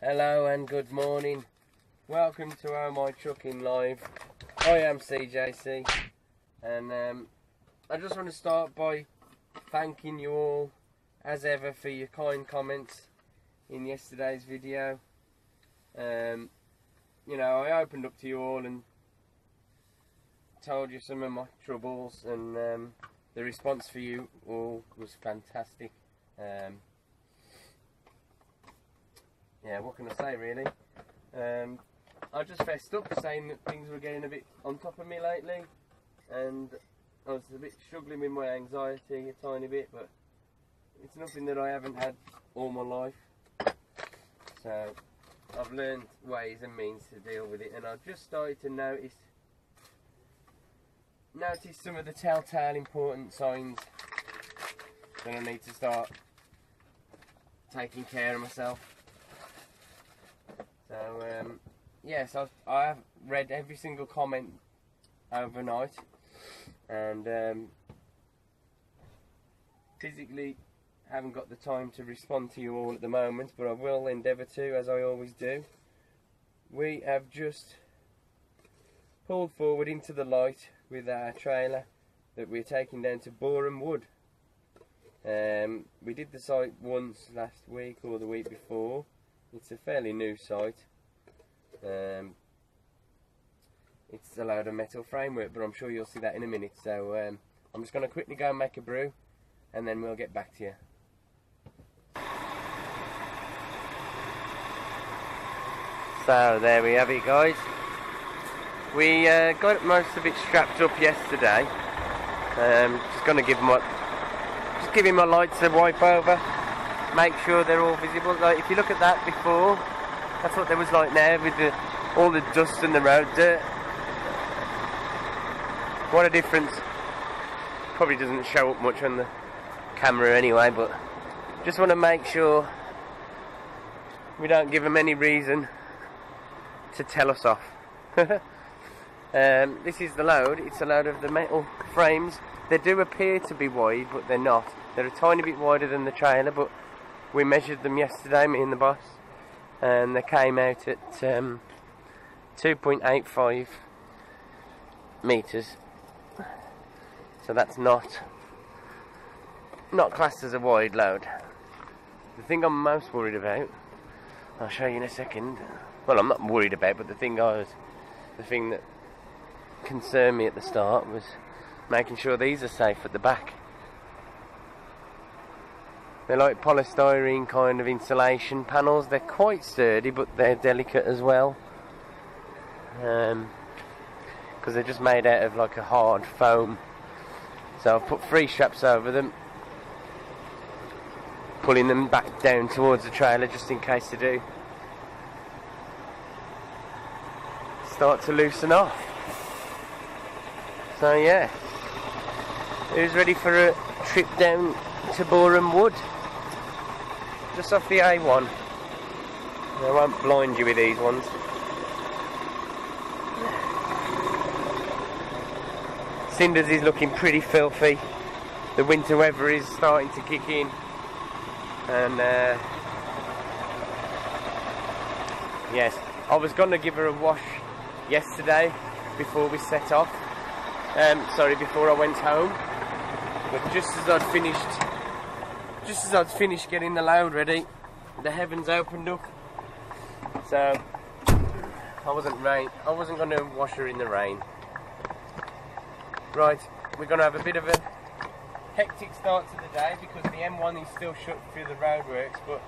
Hello and good morning. Welcome to Oh My Trucking Live. I am CJC, and I just want to start by thanking you all as ever for your kind comments in yesterday's video. You know, I opened up to you all and told you some of my troubles, and the response for you all was fantastic. Yeah, what can I say really? I just fessed up saying that things were getting a bit on top of me lately, and I was a bit struggling with my anxiety a tiny bit, but it's nothing that I haven't had all my life. So I've learned ways and means to deal with it, and I've just started to notice some of the telltale important signs that I need to start taking care of myself. So yes, I have read every single comment overnight, and physically haven't got the time to respond to you all at the moment, but I will endeavour to, as I always do. We have just pulled forward into the light with our trailer that we're taking down to Boreham Wood. We did the site once last week or the week before. It's a fairly new site. It's a load of metal framework, but I'm sure you'll see that in a minute. So I'm just going to quickly go and make a brew, and then we'll get back to you. So there we have it, guys. We got most of it strapped up yesterday. Just going to give him my lights a wipe over. Make sure they're all visible. Like if you look at that before, that's what there was like now with all the dust and the road dirt. What a difference. Probably doesn't show up much on the camera anyway, but just want to make sure we don't give them any reason to tell us off. This is the load. It's a load of the metal frames. They do appear to be wide, but they're not. They're a tiny bit wider than the trailer, but we measured them yesterday, me and the boss, and they came out at 2.85 metres. So that's not classed as a wide load. The thing I'm most worried about, I'll show you in a second. Well, I'm not worried about, but the thing that concerned me at the start was making sure these are safe at the back. They're like polystyrene kind of insulation panels. They're quite sturdy, but they're delicate as well, because they're just made out of like a hard foam. So I've put 3 straps over them, pulling them back down towards the trailer just in case they do start to loosen off. So yeah, who's ready for a trip down to Boreham Wood? Just off the A1. I won't blind you with these ones. Cinders is looking pretty filthy. The winter weather is starting to kick in, and yes, I was going to give her a wash yesterday before we set off. Before I went home, but just as I'd finished getting the load ready, the heavens opened up. So I wasn't going to wash her in the rain. Right, we're going to have a bit of a hectic start to the day because the M1 is still shut through the roadworks. But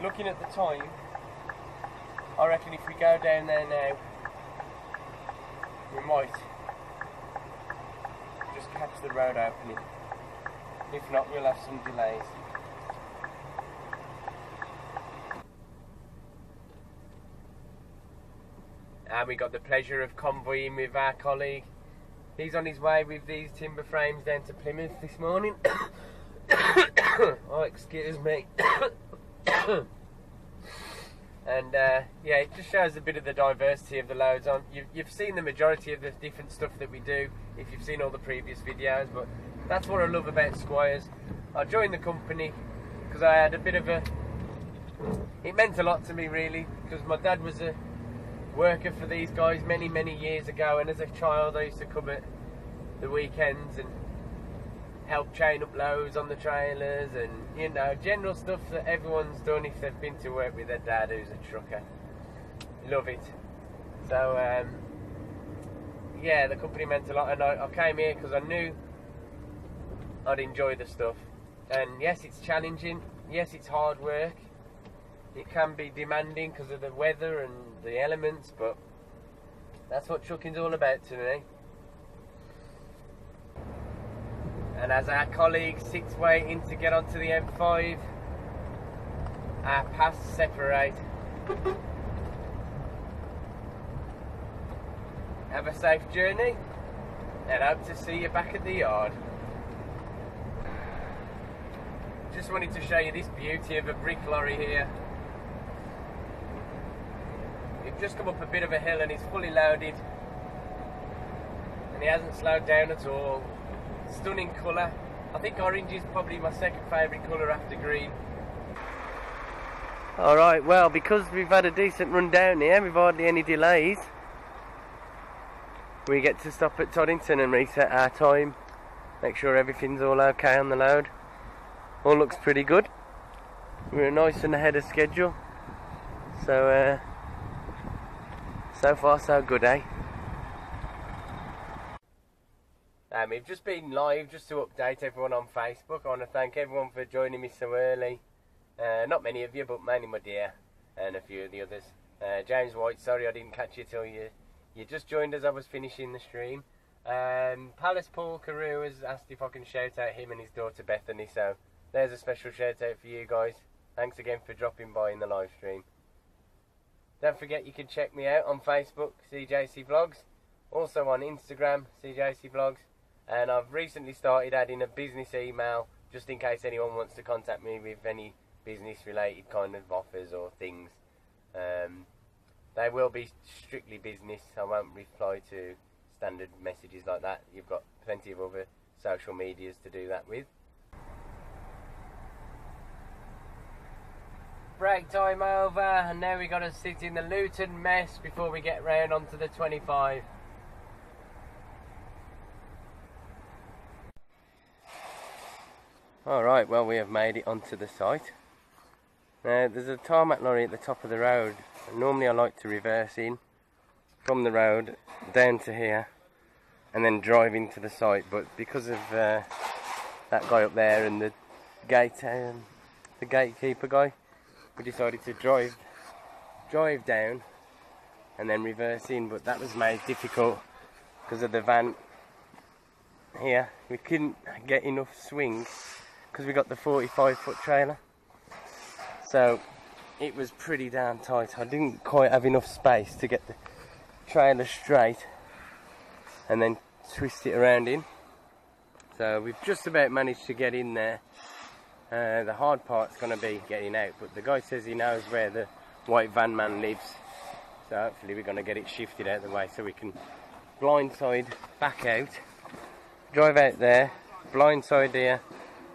looking at the time, I reckon if we go down there now, we might just catch the road opening. If not, we'll have some delays. And we got the pleasure of convoying with our colleague. He's on his way with these timber frames down to Plymouth this morning. Oh, excuse me. And yeah, it just shows a bit of the diversity of the loads on. You've seen the majority of the different stuff that we do if you've seen all the previous videos, but that's what I love about Squires. I joined the company because I had a bit of a it meant a lot to me really, because my dad was a worker for these guys many years ago, and as a child I used to come at the weekends and help chain up loads on the trailers, and you know, general stuff that everyone's done if they've been to work with their dad who's a trucker. Love it. So yeah, the company meant a lot, and I came here because I knew I'd enjoy the stuff. And yes, it's challenging, yes, it's hard work, it can be demanding because of the weather and the elements, but that's what trucking's all about to me. And as our colleague sits waiting to get onto the M5, our paths separate. Have a safe journey, and hope to see you back at the yard. Just wanted to show you this beauty of a brick lorry here. We've just come up a bit of a hill and it's fully loaded, and he hasn't slowed down at all. Stunning colour. I think orange is probably my second favourite colour after green. Alright, well, because we've had a decent run down here, we've hardly any delays, we get to stop at Toddington and reset our time, make sure everything's all okay on the load. All looks pretty good. We're nice and ahead of schedule, so so far so good, eh? We've just been live, just to update everyone on Facebook. I want to thank everyone for joining me so early. Not many of you, but mainly my dear and a few of the others. James White, sorry I didn't catch you till you just joined as I was finishing the stream. Palace Paul Carew has asked if I can shout out him and his daughter Bethany, so there's a special shout out for you guys. Thanks again for dropping by in the live stream. Don't forget you can check me out on Facebook, CJC Vlogs, also on Instagram, CJC Vlogs. And I've recently started adding a business email just in case anyone wants to contact me with any business related kind of offers or things. They will be strictly business. I won't reply to standard messages like that. You've got plenty of other social medias to do that with. Break time over, and now we got to sit in the Luton mess before we get round onto the 25. Alright, well, we have made it onto the site. Now, there's a tarmac lorry at the top of the road. And normally I like to reverse in from the road down to here and then drive into the site, but because of that guy up there and the gatekeeper guy, we decided to drive down and then reverse in, but that was made difficult because of the van here. We couldn't get enough swing because we got the 45-foot trailer, so it was pretty damn tight. I didn't quite have enough space to get the trailer straight and then twist it around in, so we've just about managed to get in there. The hard part's going to be getting out, but the guy says he knows where the white van man lives, so hopefully we're going to get it shifted out of the way so we can blindside back out, drive out there, blindside here,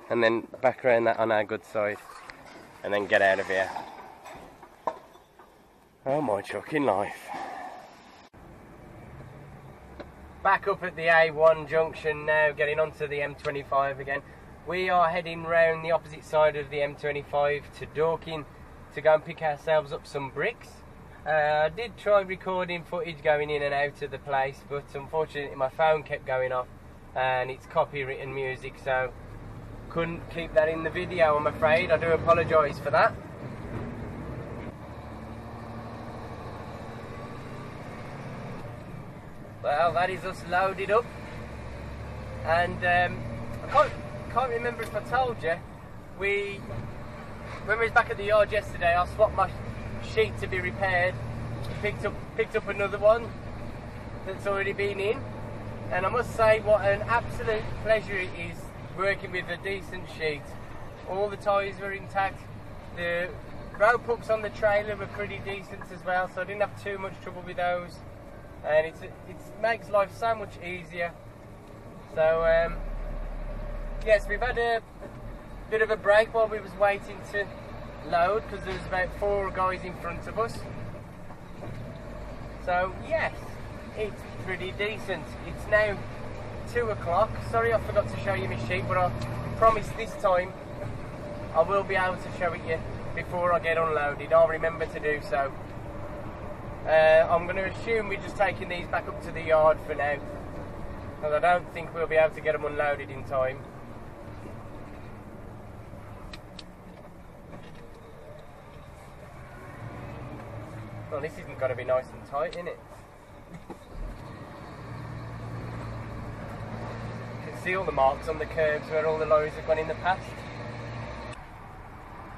and then back around that on our good side, and then get out of here. Oh my trucking life. Back up at the A1 junction now, getting onto the M25 again. We are heading round the opposite side of the M25 to Dorking to go and pick ourselves up some bricks. I did try recording footage going in and out of the place, but unfortunately my phone kept going off and it's copywritten music, so couldn't keep that in the video, I'm afraid. I do apologise for that. Well, that is us loaded up, and I can't remember if I told you, when we was back at the yard yesterday, I swapped my sheet to be repaired, picked up another one that's already been in, and I must say what an absolute pleasure it is working with a decent sheet. All the tyres were intact, the rope hooks on the trailer were pretty decent as well, so I didn't have too much trouble with those, and it makes life so much easier. So yes, we've had a bit of a break while we was waiting to load because there's about 4 guys in front of us. So yes, it's pretty decent. It's now 2 o'clock. Sorry I forgot to show you my sheep, but I promise this time I will be able to show it you before I get unloaded. I'll remember to do so. I'm going to assume we're just taking these back up to the yard for now, because I don't think we'll be able to get them unloaded in time. Well, this isn't going to be nice and tight, is it? You can see all the marks on the curbs where all the lorries have gone in the past.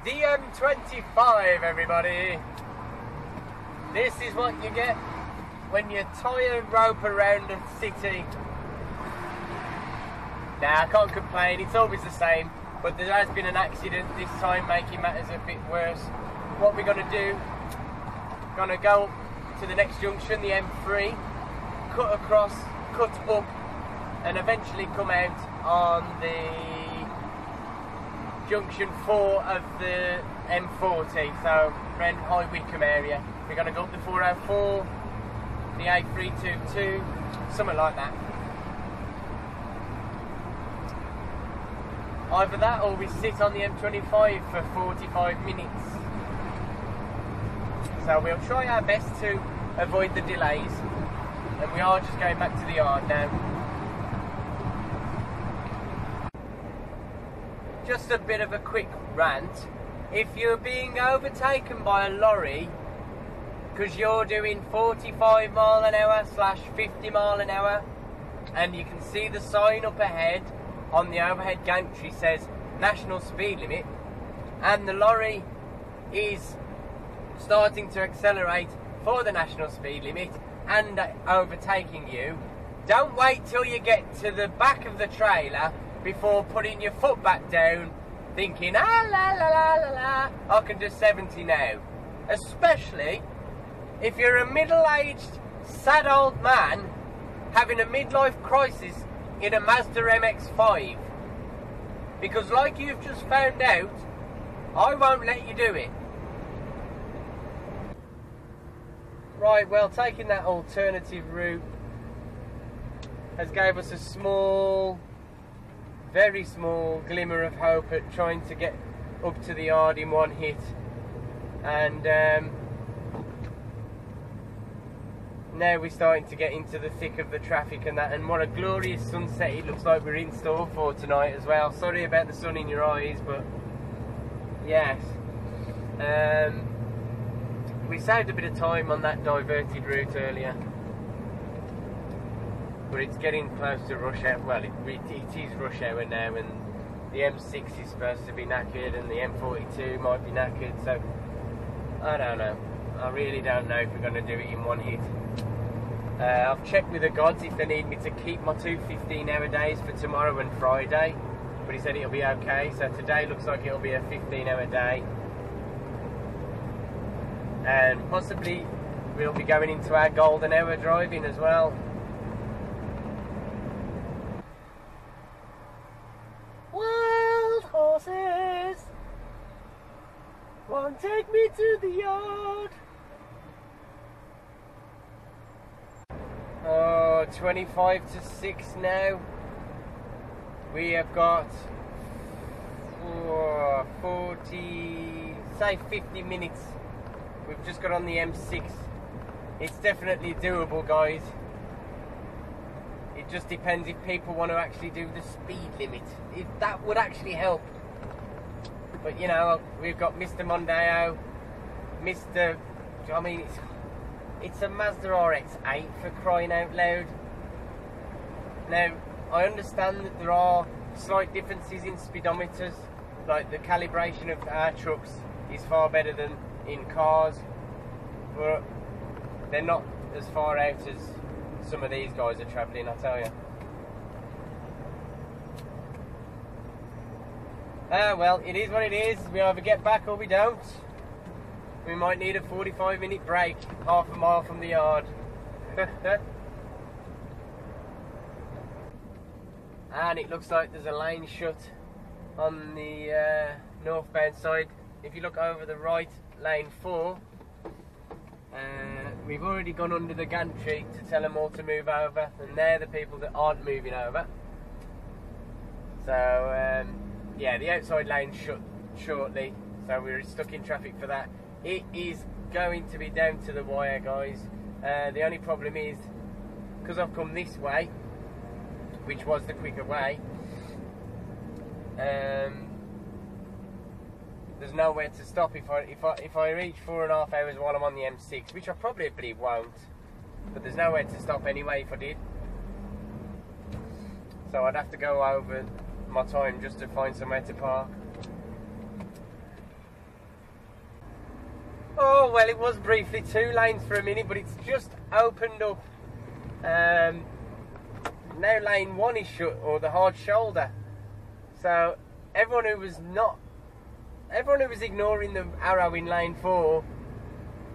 The M25, everybody! This is what you get when you tie a rope around a city. Nah, I can't complain, it's always the same, but there has been an accident this time making matters a bit worse. What we're going to do, going to go to the next junction, the M3, cut across, cut up, and eventually come out on the junction 4 of the M40, so around High Wycombe area. We're going to go up the 404, the A322, something like that. Either that or we sit on the M25 for 45 minutes. So we'll try our best to avoid the delays, and we are just going back to the yard now. Just a bit of a quick rant. If you're being overtaken by a lorry because you're doing 45 mile an hour / 50 mile an hour, and you can see the sign up ahead on the overhead gantry says national speed limit, and the lorry is starting to accelerate for the national speed limit and overtaking you, don't wait till you get to the back of the trailer before putting your foot back down thinking, ah la la la la la, I can do 70 now. Especially if you're a middle-aged sad old man having a midlife crisis in a Mazda MX-5, because like you've just found out, I won't let you do it. Right, well, taking that alternative route has gave us a small, very small glimmer of hope at trying to get up to the yard in one hit, and now we're starting to get into the thick of the traffic and that, and what a glorious sunset it looks like we're in store for tonight as well. Sorry about the sun in your eyes, but yes, we saved a bit of time on that diverted route earlier, but it's getting close to rush hour. Well, it is rush hour now, and the M6 is supposed to be knackered and the M42 might be knackered, so I don't know. I really don't know if we're going to do it in one hit. I've checked with the gods if they need me to keep my 2 15-hour days for tomorrow and Friday, but he said it'll be okay. So today looks like it'll be a 15-hour day, and possibly we'll be going into our golden hour driving as well. Wild horses won't take me to the yard. Oh, 25 to 6 now. We have got 40, say 50 minutes. We've just got on the M6. It's definitely doable, guys. It just depends if people want to actually do the speed limit. If that would actually help. But you know, we've got Mr. Mondeo, I mean, it's a Mazda RX-8 for crying out loud. Now, I understand that there are slight differences in speedometers, like the calibration of our trucks is far better than in cars, but they're not as far out as some of these guys are travelling, I tell you. Well, it is what it is. We either get back or we don't. We might need a 45-minute break, half a mile from the yard. And it looks like there's a lane shut on the northbound side. if you look over the right, lane 4, we've already gone under the gantry to tell them all to move over, and they're the people that aren't moving over. So yeah, the outside lane's shut shortly, so we're stuck in traffic for that. It is going to be down to the wire, guys. The only problem is, because I've come this way, which was the quicker way, there's nowhere to stop if I reach 4.5 hours while I'm on the M6, which I probably won't, but there's nowhere to stop anyway if I did. So I'd have to go over my time just to find somewhere to park. Oh well, it was briefly 2 lanes for a minute, but it's just opened up. Now lane 1 is shut, or the hard shoulder. So everyone who was ignoring the arrow in lane 4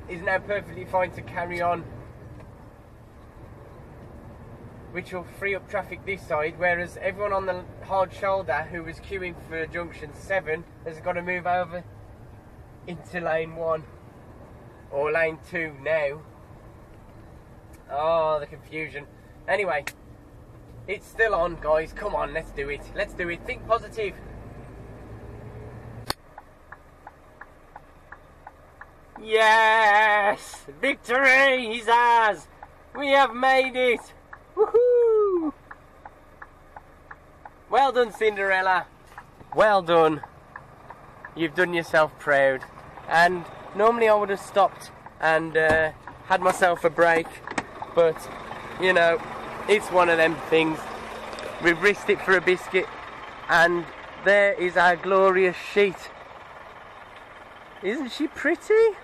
is now perfectly fine to carry on, which will free up traffic this side, whereas everyone on the hard shoulder who was queuing for junction 7 has got to move over into lane 1 or lane 2 now. Oh, the confusion. Anyway, it's still on, guys. Come on, let's do it. Let's do it. Think positive. Yes! Victory is ours! We have made it! Woohoo! Well done, Cinderella. Well done. You've done yourself proud. And normally I would have stopped and had myself a break, but you know, it's one of them things. We've risked it for a biscuit, and there is our glorious sheet. Isn't she pretty?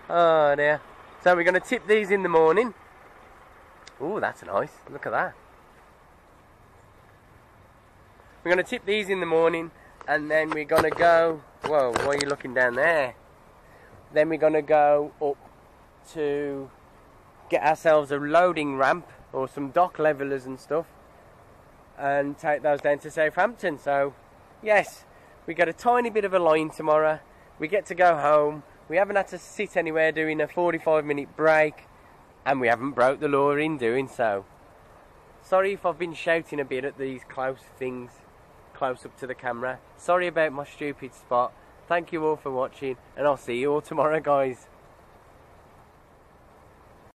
Oh dear. So we're going to tip these in the morning. Oh, that's nice. Look at that. We're going to tip these in the morning, and then we're going to go... Whoa, why are you looking down there? Then we're going to go up to get ourselves a loading ramp or some dock levelers and stuff, and take those down to Southampton. So, yes, we get a tiny bit of a line tomorrow. We get to go home. We haven't had to sit anywhere doing a 45-minute break, and we haven't broke the law in doing so. Sorry if I've been shouting a bit at these close things, close up to the camera. Sorry about my stupid spot. Thank you all for watching, and I'll see you all tomorrow, guys.